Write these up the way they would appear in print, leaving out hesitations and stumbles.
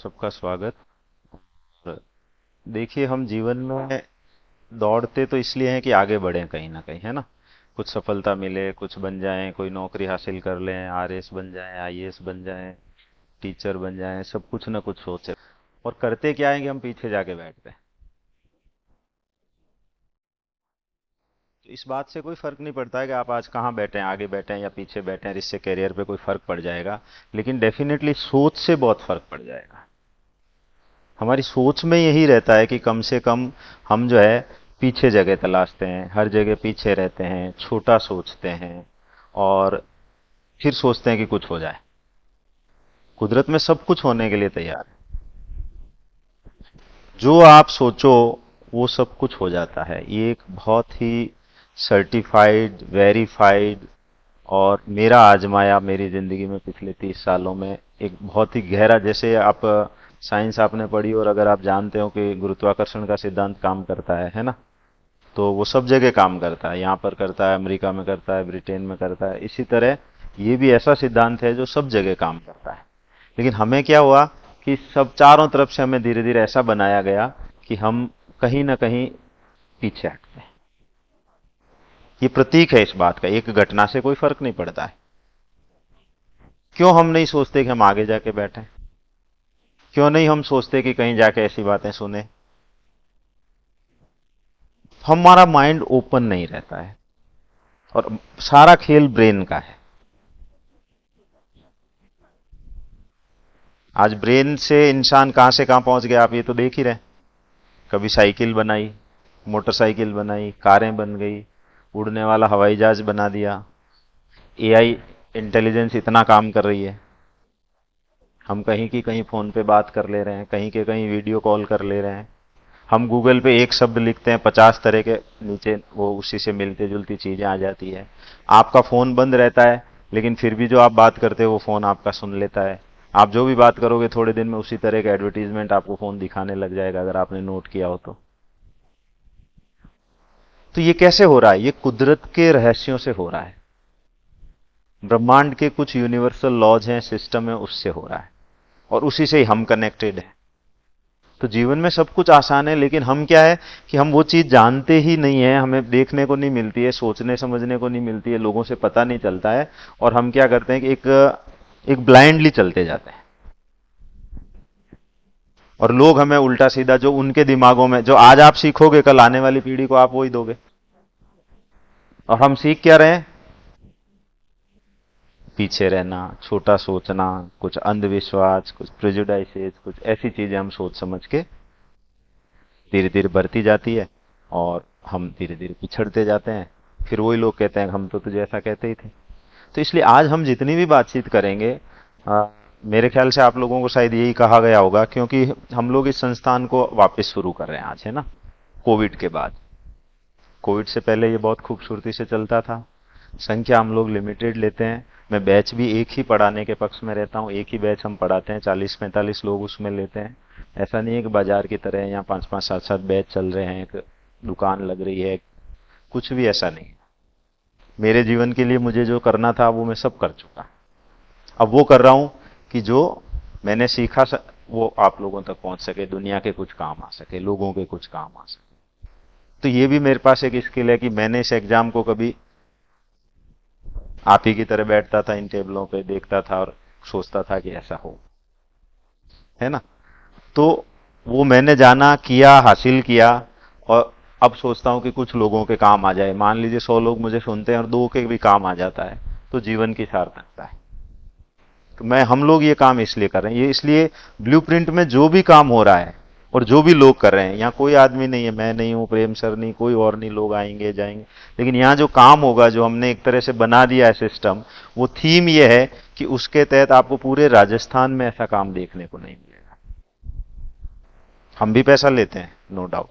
सबका स्वागत। और देखिए, हम जीवन में दौड़ते तो इसलिए हैं कि आगे बढ़ें कहीं ना कहीं, है ना। कुछ सफलता मिले, कुछ बन जाएं, कोई नौकरी हासिल कर लें, आरएस बन जाएं, आईएएस बन जाएं, टीचर बन जाएं, सब कुछ ना कुछ सोचे। और करते क्या है कि हम पीछे जाके बैठते हैं। तो इस बात से कोई फर्क नहीं पड़ता है कि आप आज कहाँ बैठे हैं, आगे बैठे हैं या पीछे बैठे हैं, इससे करियर पे कोई फर्क पड़ जाएगा। लेकिन डेफिनेटली सोच से बहुत फर्क पड़ जाएगा। हमारी सोच में यही रहता है कि कम से कम हम जो है पीछे जगह तलाशते हैं, हर जगह पीछे रहते हैं, छोटा सोचते हैं और फिर सोचते हैं कि कुछ हो जाए। कुदरत में सब कुछ होने के लिए तैयार है। जो आप सोचो वो सब कुछ हो जाता है। ये एक बहुत ही सर्टिफाइड, वेरीफाइड और मेरा आजमाया मेरी जिंदगी में पिछले 30 सालों में एक बहुत ही गहरा, जैसे आप साइंस आपने पढ़ी और अगर आप जानते हो कि गुरुत्वाकर्षण का सिद्धांत काम करता है ना। तो वो सब जगह काम करता है, यहाँ पर करता है, अमेरिका में करता है, ब्रिटेन में करता है। इसी तरह ये भी ऐसा सिद्धांत है जो सब जगह काम करता है। लेकिन हमें क्या हुआ कि सब चारों तरफ से हमें धीरे धीरे ऐसा बनाया गया कि हम कहीं ना कहीं पीछे हटते हैं। ये प्रतीक है इस बात का, एक घटना से कोई फर्क नहीं पड़ता है। क्यों हम नहीं सोचते कि हम आगे जाके बैठे? क्यों नहीं हम सोचते कि कहीं जाके ऐसी बातें सुने? हमारा माइंड ओपन नहीं रहता है और सारा खेल ब्रेन का है। आज ब्रेन से इंसान कहां से कहां पहुंच गया, आप ये तो देख ही रहे हैं। कभी साइकिल बनाई, मोटरसाइकिल बनाई, कारें बन गई, उड़ने वाला हवाई जहाज बना दिया। एआई इंटेलिजेंस इतना काम कर रही है, हम कहीं की कहीं फोन पे बात कर ले रहे हैं, कहीं के कहीं वीडियो कॉल कर ले रहे हैं। हम गूगल पे एक शब्द लिखते हैं, 50 तरह के नीचे वो उसी से मिलती जुलती चीजें आ जाती है। आपका फोन बंद रहता है, लेकिन फिर भी जो आप बात करते हो वो फोन आपका सुन लेता है। आप जो भी बात करोगे थोड़े दिन में उसी तरह का एडवर्टीजमेंट आपको फोन दिखाने लग जाएगा, अगर आपने नोट किया हो तो। तो ये कैसे हो रहा है? ये कुदरत के रहस्यों से हो रहा है। ब्रह्मांड के कुछ यूनिवर्सल लॉज हैं, सिस्टम है, उससे हो रहा है। और उसी से ही हम कनेक्टेड हैं। तो जीवन में सब कुछ आसान है, लेकिन हम क्या है कि हम वो चीज जानते ही नहीं है, हमें देखने को नहीं मिलती है, सोचने समझने को नहीं मिलती है, लोगों से पता नहीं चलता है। और हम क्या करते हैं कि एक ब्लाइंडली चलते जाते हैं। और लोग हमें उल्टा सीधा, जो उनके दिमागों में जो आज आप सीखोगे कल आने वाली पीढ़ी को आप वो ही दोगे। और हम सीख क्या रहे हैं? पीछे रहना, छोटा सोचना, कुछ अंधविश्वास, कुछ प्रेजुडाइसेस, कुछ ऐसी चीजें हम सोच समझ के धीरे धीरे बढ़ती जाती है। और हम धीरे धीरे पिछड़ते जाते हैं। फिर वही लोग कहते हैं हम तो तुझे ऐसा कहते ही थे। तो इसलिए आज हम जितनी भी बातचीत करेंगे, मेरे ख्याल से आप लोगों को शायद यही कहा गया होगा, क्योंकि हम लोग इस संस्थान को वापस शुरू कर रहे हैं आज, है ना, कोविड के बाद। कोविड से पहले ये बहुत खूबसूरती से चलता था। संख्या हम लोग लिमिटेड लेते हैं। मैं बैच भी एक ही पढ़ाने के पक्ष में रहता हूँ, एक ही बैच हम पढ़ाते हैं, 40-45 लोग उसमें लेते हैं। ऐसा नहीं है कि बाजार की तरह यहाँ 5-5 7-7 बैच चल रहे हैं, एक दुकान लग रही है। कुछ भी ऐसा नहीं है। मेरे जीवन के लिए मुझे जो करना था वो मैं सब कर चुका। अब वो कर रहा हूँ कि जो मैंने सीखा वो आप लोगों तक पहुंच सके, दुनिया के कुछ काम आ सके, लोगों के कुछ काम आ सके। तो ये भी मेरे पास एक स्किल है कि मैंने इस एग्जाम को कभी आप ही की तरह बैठता था, इन टेबलों पे देखता था और सोचता था कि ऐसा हो, है ना। तो वो मैंने जाना, किया, हासिल किया। और अब सोचता हूं कि कुछ लोगों के काम आ जाए। मान लीजिए 100 लोग मुझे सुनते हैं और 2 के भी काम आ जाता है, तो जीवन की सार्थकता है। तो मैं हम लोग ये काम इसलिए कर रहे हैं, ये इसलिए ब्लूप्रिंट में जो भी काम हो रहा है और जो भी लोग कर रहे हैं, यहाँ कोई आदमी नहीं है, मैं नहीं हूं, प्रेम सर नहीं, कोई और नहीं, लोग आएंगे जाएंगे। लेकिन यहाँ जो काम होगा, जो हमने एक तरह से बना दिया है सिस्टम, वो थीम ये है कि उसके तहत आपको पूरे राजस्थान में ऐसा काम देखने को नहीं मिलेगा। हम भी पैसा लेते हैं, नो डाउट।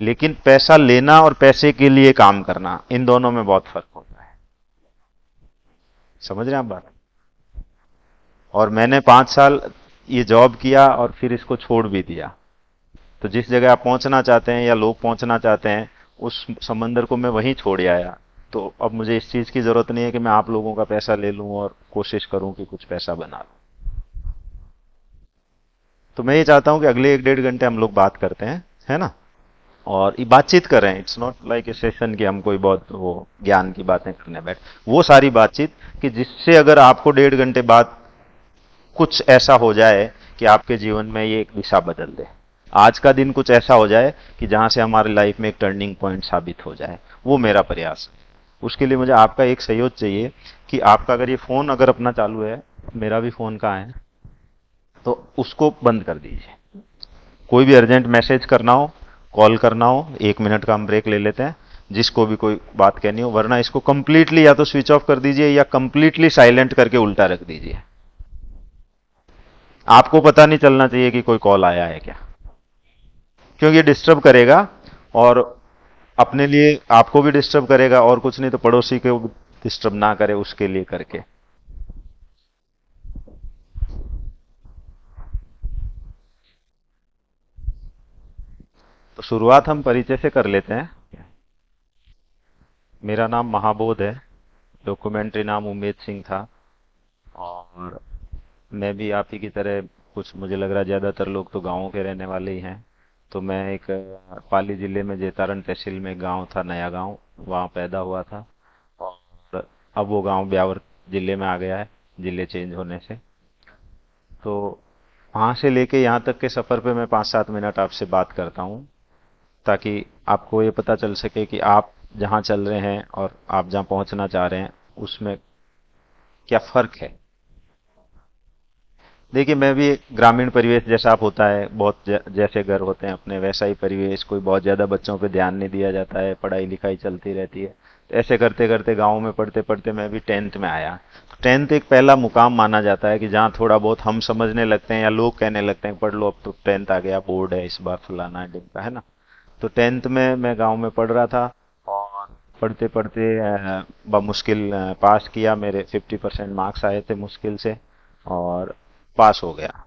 लेकिन पैसा लेना और पैसे के लिए काम करना, इन दोनों में बहुत फर्क होता है। समझ रहे हैं आप बात? और मैंने 5 साल ये जॉब किया और फिर इसको छोड़ भी दिया। तो जिस जगह आप पहुंचना चाहते हैं या लोग पहुंचना चाहते हैं, उस समंदर को मैं वहीं छोड़ आया। तो अब मुझे इस चीज की जरूरत नहीं है कि मैं आप लोगों का पैसा ले लूं और कोशिश करूं कि कुछ पैसा बना लूं। तो मैं ये चाहता हूं कि अगले 1-1.5 घंटे हम लोग बात करते हैं, है ना, और ये बातचीत कर रहे हैं। It's not like A session कि हम कोई बहुत वो ज्ञान की बातें करने बैठ, वो सारी बातचीत कि जिससे अगर आपको 1.5 घंटे बाद कुछ ऐसा हो जाए कि आपके जीवन में ये एक दिशा बदल दे, आज का दिन कुछ ऐसा हो जाए कि जहां से हमारी लाइफ में एक टर्निंग पॉइंट साबित हो जाए, वो मेरा प्रयास है। उसके लिए मुझे आपका एक सहयोग चाहिए कि आपका अगर ये फोन अगर अपना चालू है, मेरा भी फोन कहाँ है, तो उसको बंद कर दीजिए। कोई भी अर्जेंट मैसेज करना हो, कॉल करना हो, 1 मिनट का हम ब्रेक ले लेते हैं, जिसको भी कोई बात कहनी हो, वरना इसको कंप्लीटली या तो स्विच ऑफ कर दीजिए या कंप्लीटली साइलेंट करके उल्टा रख दीजिए। आपको पता नहीं चलना चाहिए कि कोई कॉल आया है क्या, क्योंकि ये डिस्टर्ब करेगा, और अपने लिए आपको भी डिस्टर्ब करेगा, और कुछ नहीं तो पड़ोसी को डिस्टर्ब ना करे उसके लिए करके। तो शुरुआत हम परिचय से कर लेते हैं। मेरा नाम महाबोध है, डॉक्यूमेंट्री नाम उमेद सिंह था, और मैं भी आप ही की तरह, कुछ मुझे लग रहा है ज्यादातर लोग तो गांवों के रहने वाले ही हैं। तो मैं एक पाली जिले में जेतारन तहसील में गांव था, नया गांव, वहाँ पैदा हुआ था, और अब वो गांव ब्यावर जिले में आ गया है, जिले चेंज होने से। तो वहाँ से लेके यहाँ तक के सफर पे मैं 5-7 मिनट आपसे बात करता हूँ, ताकि आपको ये पता चल सके कि आप जहाँ चल रहे हैं और आप जहाँ पहुँचना चाह रहे हैं उसमें क्या फर्क है। देखिए, मैं भी ग्रामीण परिवेश जैसा आप होता है, बहुत जैसे घर होते हैं अपने वैसा ही परिवेश, कोई बहुत ज्यादा बच्चों पे ध्यान नहीं दिया जाता है, पढ़ाई लिखाई चलती रहती है। तो ऐसे करते करते गांव में पढ़ते पढ़ते मैं भी 10th में आया। 10th एक पहला मुकाम माना जाता है कि जहाँ थोड़ा बहुत हम समझने लगते हैं, या लोग कहने लगते हैं पढ़ लो अब तो 10th आ गया, बोर्ड है इस बार, फलाना है ढिमका, है ना। तो 10th में मैं गाँव में पढ़ रहा था, और पढ़ते पढ़ते बमुश्किल पास किया, मेरे 50% मार्क्स आए थे मुश्किल से, और पास हो गया।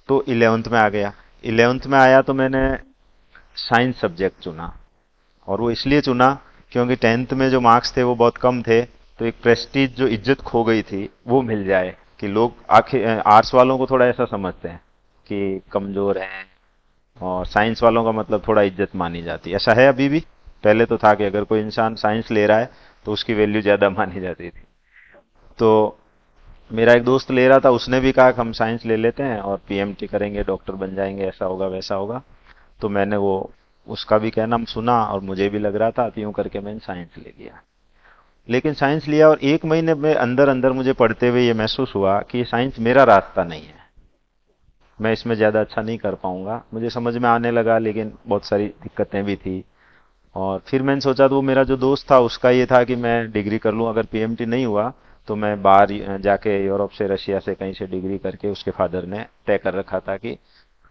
तो 11th में आ गया। 11th में आया तो मैंने साइंस सब्जेक्ट चुना, और वो इसलिए चुना क्योंकि 10th में जो मार्क्स थे वो बहुत कम थे, तो एक प्रेस्टीज जो इज्जत खो गई थी वो मिल जाए, कि लोग आखिर आर्ट्स वालों को थोड़ा ऐसा समझते हैं कि कमजोर हैं, और साइंस वालों का मतलब थोड़ा इज्जत मानी जाती है। ऐसा है अभी भी, पहले तो था कि अगर कोई इंसान साइंस ले रहा है तो उसकी वैल्यू ज्यादा मानी जाती थी। तो मेरा एक दोस्त ले रहा था, उसने भी कहा कि हम साइंस ले लेते हैं और पीएमटी करेंगे, डॉक्टर बन जाएंगे, ऐसा होगा वैसा होगा। तो मैंने वो उसका भी कहना सुना, और मुझे भी लग रहा था, तो यूं करके मैंने साइंस ले लिया। लेकिन साइंस लिया और 1 महीने में अंदर अंदर मुझे पढ़ते हुए ये महसूस हुआ कि ये साइंस मेरा रास्ता नहीं है, मैं इसमें ज्यादा अच्छा नहीं कर पाऊंगा। मुझे समझ में आने लगा, लेकिन बहुत सारी दिक्कतें भी थी। और फिर मैंने सोचा, तो वो मेरा जो दोस्त था उसका ये था कि मैं डिग्री कर लूं, अगर पीएमटी नहीं हुआ तो मैं बाहर जाके यूरोप से, रशिया से कहीं से डिग्री करके, उसके फादर ने तय कर रखा था कि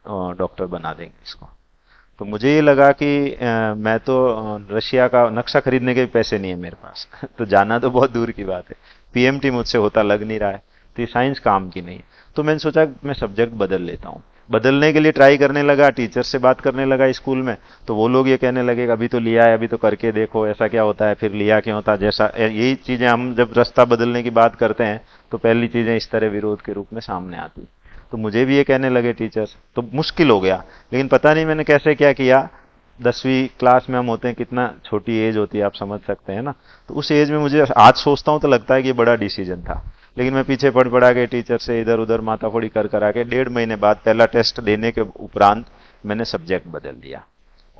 डॉक्टर बना देंगे इसको। तो मुझे ये लगा कि मैं तो रशिया का नक्शा खरीदने के भी पैसे नहीं है मेरे पास तो जाना तो बहुत दूर की बात है, पीएमटी मुझसे होता लग नहीं रहा है, तो ये साइंस काम की नहीं। तो मैंने सोचा मैं सब्जेक्ट बदल लेता हूँ। बदलने के लिए ट्राई करने लगा, टीचर से बात करने लगा स्कूल में, तो वो लोग ये कहने लगे कि अभी तो लिया है, अभी तो करके देखो ऐसा क्या होता है, फिर लिया क्यों था, जैसा यही चीजें हम जब रास्ता बदलने की बात करते हैं तो पहली चीजें इस तरह विरोध के रूप में सामने आती। तो मुझे भी ये कहने लगे टीचर्स, तो मुश्किल हो गया। लेकिन पता नहीं मैंने कैसे क्या किया, 10वीं क्लास में हम होते हैं, कितना छोटी एज होती है आप समझ सकते हैं ना। तो उस एज में मुझे आज सोचता हूं तो लगता है कि ये बड़ा डिसीजन था। लेकिन मैं पीछे पढ़ पढ़ा के टीचर से इधर उधर माथाफोड़ी कर करा के 1.5 महीने बाद पहला टेस्ट देने के उपरांत मैंने सब्जेक्ट बदल दिया,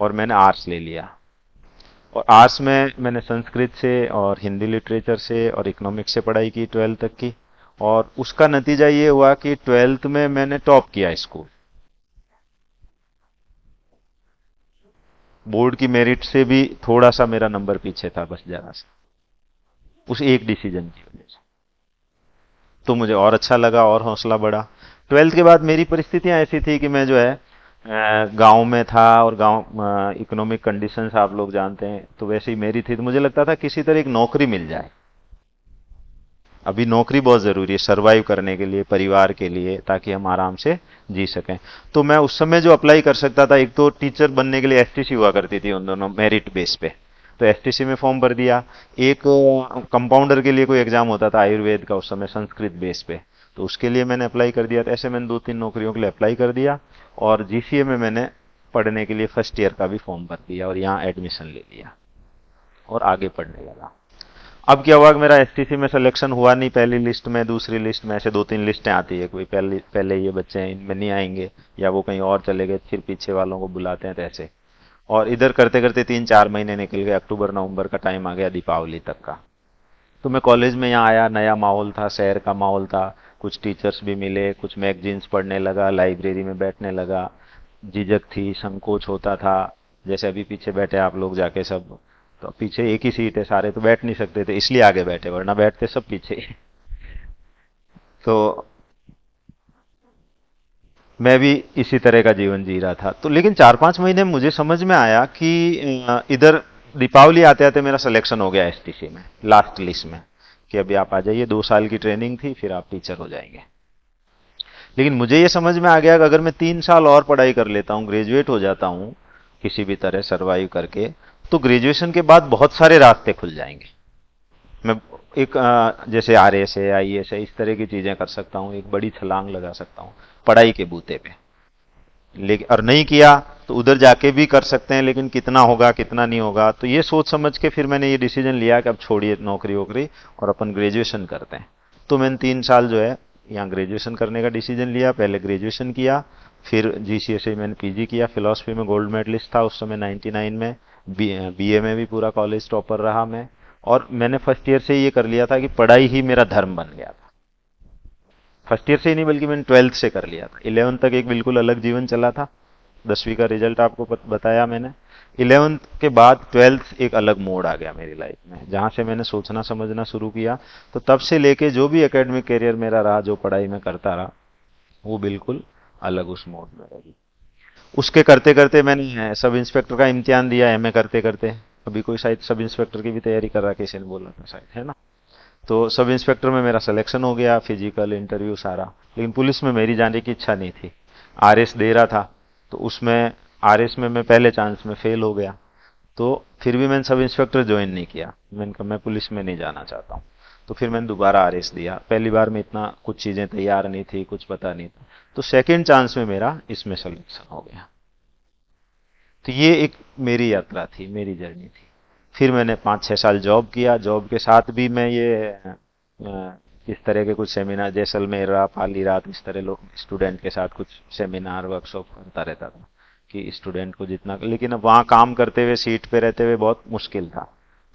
और मैंने आर्ट्स ले लिया। और आर्ट्स में मैंने संस्कृत से और हिंदी लिटरेचर से और इकोनॉमिक्स से पढ़ाई की 12th तक की। और उसका नतीजा ये हुआ कि 12th में मैंने टॉप किया स्कूल, बोर्ड की मेरिट से भी थोड़ा सा मेरा नंबर पीछे था, बस जरा सा, उस एक डिसीजन की वजह से। तो मुझे और अच्छा लगा और हौसला बढ़ा। 12th के बाद मेरी परिस्थितियां ऐसी थी कि मैं जो है गांव में था, और गांव इकोनॉमिक कंडीशंस आप लोग जानते हैं, तो वैसे ही मेरी थी। तो मुझे लगता था किसी तरह एक नौकरी मिल जाए, अभी नौकरी बहुत जरूरी है सरवाइव करने के लिए, परिवार के लिए, ताकि हम आराम से जी सकें। तो मैं उस समय जो अप्लाई कर सकता था, एक तो टीचर बनने के लिए एसटीसी हुआ करती थी उन दोनों मेरिट बेस पे, तो एसटीसी में फॉर्म भर दिया। एक कंपाउंडर के लिए कोई एग्जाम होता था आयुर्वेद का, उस समय संस्कृत बेस पे, तो उसके लिए मैंने अप्लाई कर दिया था। ऐसे मैंने 2-3 नौकरियों के लिए अप्लाई कर दिया और जीसीए में मैंने पढ़ने के लिए फर्स्ट ईयर का भी फॉर्म भर दिया और यहाँ एडमिशन ले लिया और आगे पढ़ने लगा। अब क्या हुआ कि मेरा एसटीसी में सिलेक्शन हुआ नहीं, पहली लिस्ट में, दूसरी लिस्ट में, ऐसे 2-3 लिस्टें आती है, कोई पहले पहले ये बच्चे हैं इनमें नहीं आएंगे या वो कहीं और चले गए, फिर पीछे वालों को बुलाते हैं, तो ऐसे। और इधर करते करते 3-4 महीने निकल गए, अक्टूबर नवंबर का टाइम आ गया दीपावली तक का। तो मैं कॉलेज में यहाँ आया, नया माहौल था, शहर का माहौल था, कुछ टीचर्स भी मिले, कुछ मैगजीन्स पढ़ने लगा, लाइब्रेरी में बैठने लगा। झिझक थी, संकोच होता था, जैसे अभी पीछे बैठे आप लोग जाके सब, तो पीछे एक ही सीट है, सारे तो बैठ नहीं सकते थे, इसलिए आगे बैठे, वरना बैठते सब पीछे। तो मैं भी इसी तरह का जीवन जी रहा था। तो लेकिन 4-5 महीने में मुझे समझ में आया कि इधर दीपावली आते आते मेरा सिलेक्शन हो गया एसटीसी में, लास्ट लिस्ट में, कि अभी आप आ जाइए, 2 साल की ट्रेनिंग थी, फिर आप टीचर हो जाएंगे। लेकिन मुझे ये समझ में आ गया कि अगर मैं 3 साल और पढ़ाई कर लेता हूँ, ग्रेजुएट हो जाता हूँ किसी भी तरह सरवाइव करके, तो ग्रेजुएशन के बाद बहुत सारे रास्ते खुल जाएंगे। मैं एक जैसे आरएस है, आईएएस है, इस तरह की चीजें कर सकता हूँ, एक बड़ी छलांग लगा सकता हूँ पढ़ाई के बूते पे। लेकिन और नहीं किया तो उधर जाके भी कर सकते हैं, लेकिन कितना होगा कितना नहीं होगा, तो ये सोच समझ के फिर मैंने ये डिसीजन लिया कि अब छोड़िए नौकरी वोकरी और अपन ग्रेजुएशन करते हैं। तो मैंने 3 साल जो है यहाँ ग्रेजुएशन करने का डिसीजन लिया। पहले ग्रेजुएशन किया, फिर जीसीए से मैंने पीजी किया, फिलोसफी में गोल्ड मेडलिस्ट था उस समय 99 में, बीए में भी पूरा कॉलेज टॉपर रहा मैं। और मैंने फर्स्ट ईयर से ये कर लिया था कि पढ़ाई ही मेरा धर्म बन गया था। फर्स्ट ईयर से ही नहीं बल्कि मैंने 12th से कर लिया था। 11th तक एक बिल्कुल अलग जीवन चला था, 10वीं का रिजल्ट आपको बताया मैंने। 11th के बाद 12th एक अलग मोड़ आ गया मेरी लाइफ में, जहां से मैंने सोचना समझना शुरू किया। तो तब से लेके जो भी एकेडमिक करियर मेरा रहा, जो पढ़ाई में करता रहा, वो बिल्कुल अलग उस मोड में रही। उसके करते करते मैंने सब इंस्पेक्टर का इम्तिहान दिया, एमए करते करते। अभी कोई शायद सब इंस्पेक्टर की भी तैयारी कर रहा है, किसी ने बोला था शायद, है ना। तो सब इंस्पेक्टर में मेरा सिलेक्शन हो गया, फिजिकल इंटरव्यू सारा। लेकिन पुलिस में मेरी जाने की इच्छा नहीं थी। आरएस दे रहा था, तो उसमें आरएस में मैं पहले चांस में फेल हो गया। तो फिर भी मैंने सब इंस्पेक्टर ज्वाइन नहीं किया, मैंने कहा मैं पुलिस में नहीं जाना चाहता हूँ। तो फिर मैंने दोबारा आरएस दिया। पहली बार में इतना कुछ चीजें तैयार नहीं थी, कुछ पता नहीं था, तो सेकेंड चांस में मेरा इसमें सिलेक्शन हो गया। तो ये एक मेरी यात्रा थी, मेरी जर्नी थी। फिर मैंने 5-6 साल जॉब किया। जॉब के साथ भी मैं ये इस तरह के कुछ सेमिनार, जैसलमेर रहा, पाली रात, इस तरह लोग स्टूडेंट के साथ कुछ सेमिनार वर्कशॉप करता रहता था कि स्टूडेंट को जितना, लेकिन अब वहाँ काम करते हुए सीट पे रहते हुए बहुत मुश्किल था।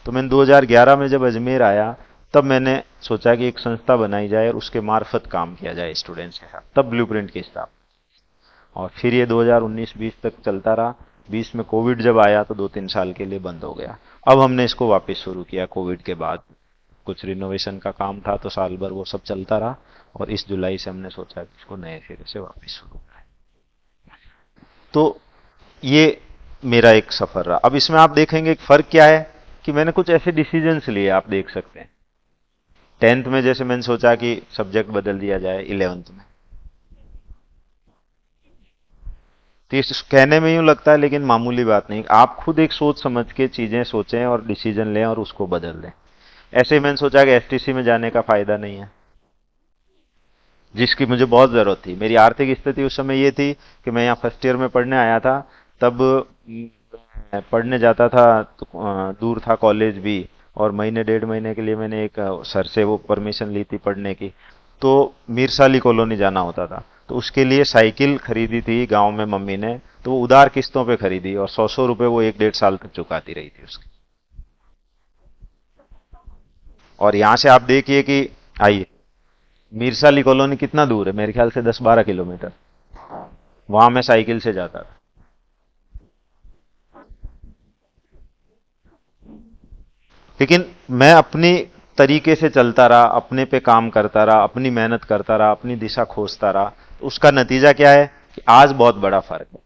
तो मैंने 2011 में जब अजमेर आया, तब मैंने सोचा कि एक संस्था बनाई जाए और उसके मार्फत काम किया जाए स्टूडेंट्स के साथ, तब ब्लूप्रिंट की स्थापना। और फिर ये 2019-20 तक चलता रहा। 20 में कोविड जब आया तो 2-3 साल के लिए बंद हो गया। अब हमने इसको वापस शुरू किया कोविड के बाद। कुछ रिनोवेशन का काम था तो साल भर वो सब चलता रहा, और इस जुलाई से हमने सोचा कि इसको नए सिरे से वापस शुरू करें। तो ये मेरा एक सफर रहा। अब इसमें आप देखेंगे एक फर्क क्या है कि मैंने कुछ ऐसे डिसीजंस लिए, आप देख सकते हैं। 10th में जैसे मैंने सोचा कि सब्जेक्ट बदल दिया जाए 11th में, तो इस कहने में यूं लगता है लेकिन मामूली बात नहीं। आप खुद एक सोच समझ के चीजें सोचें और डिसीजन लें और उसको बदल दें। ऐसे ही मैंने सोचा कि एसटीसी में जाने का फायदा नहीं है, जिसकी मुझे बहुत जरूरत थी। मेरी आर्थिक स्थिति उस समय ये थी कि मैं यहाँ फर्स्ट ईयर में पढ़ने आया था, तब मैं पढ़ने जाता था तो दूर था कॉलेज भी, और महीने 1.5 महीने के लिए मैंने एक सर से वो परमिशन ली थी पढ़ने की, तो मीरसाली कॉलोनी जाना होता था। तो उसके लिए साइकिल खरीदी थी गांव में मम्मी ने, तो वो उधार किस्तों पे खरीदी, और 100-100 रुपए वो 1-1.5 साल तक चुकाती रही थी उसकी। और यहां से आप देखिए कि, आइए, मीरसाली कॉलोनी कितना दूर है, मेरे ख्याल से 10-12 किलोमीटर। वहां मैं साइकिल से जाता था। लेकिन मैं अपनी तरीके से चलता रहा, अपने पे काम करता रहा, अपनी मेहनत करता रहा, अपनी दिशा खोजता रहा। तो उसका नतीजा क्या है कि आज बहुत बड़ा फर्क है।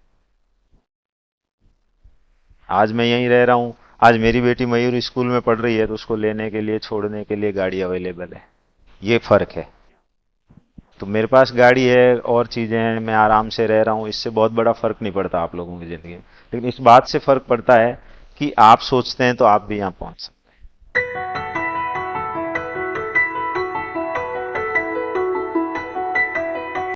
आज मैं यहीं रह रहा हूं। आज मेरी बेटी मयूर स्कूल में पढ़ रही है, तो उसको लेने के लिए छोड़ने के लिए गाड़ी अवेलेबल है। ये फर्क है। तो मेरे पास गाड़ी है और चीजें हैं, मैं आराम से रह रहा हूं, इससे बहुत बड़ा फर्क नहीं पड़ता आप लोगों की जिंदगी में। लेकिन इस बात से फर्क पड़ता है कि आप सोचते हैं तो आप भी यहां पहुंच सकते हैं।